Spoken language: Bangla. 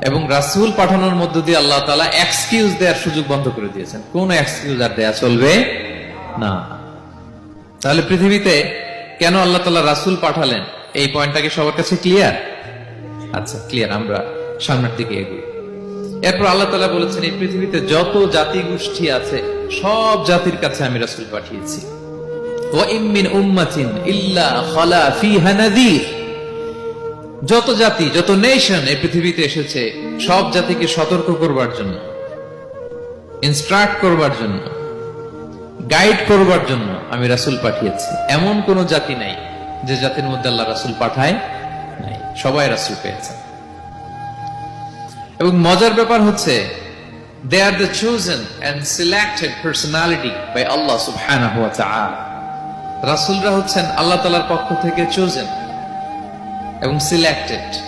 এবং রাসূল পাঠানোর মধ্য দিয়ে আল্লাহ তাআলা এক্সকিউজ দেওয়ার সুযোগ বন্ধ করে দিয়েছেন। কোন এক্সকিউজ আর দেয়া চলবে না। তাহলে পৃথিবীতে কেন আল্লাহ তাআলা রাসূল পাঠালেন, এই পয়েন্টটা কি সবার কাছে ক্লিয়ার? আচ্ছা, ক্লিয়ার। আমরা সামনের দিকে এগোই। এরপর আল্লাহ তাআলা বলেছেন, এই পৃথিবীতে যত জাতি গোষ্ঠী আছে সব জাতির কাছে আমি রাসূল পাঠিয়েছি। ওয়া ইম মিন উম্মাতিন ইল্লা খালা ফিহা নাযীর। যত জাতি, যত নেশন এই পৃথিবীতে এসেছে, সব জাতিকে সতর্ক করবার জন্য, ইনস্ট্রাক্ট করবার জন্য, গাইড করবার জন্য আমি রাসূল পাঠিয়েছি। এমন কোন জাতি নাই যে জাতির মধ্যে আল্লাহ রাসূল পাঠায় নাই, সবাই রাসূল পেয়েছে। এবং মজার ব্যাপার হচ্ছে, they are the chosen and selected personality by Allah subhanahu wa ta'ala. রাসূলরা হচ্ছেন আল্লাহ তাআলার পক্ষ থেকে chosen এবং সিলেক্টেড।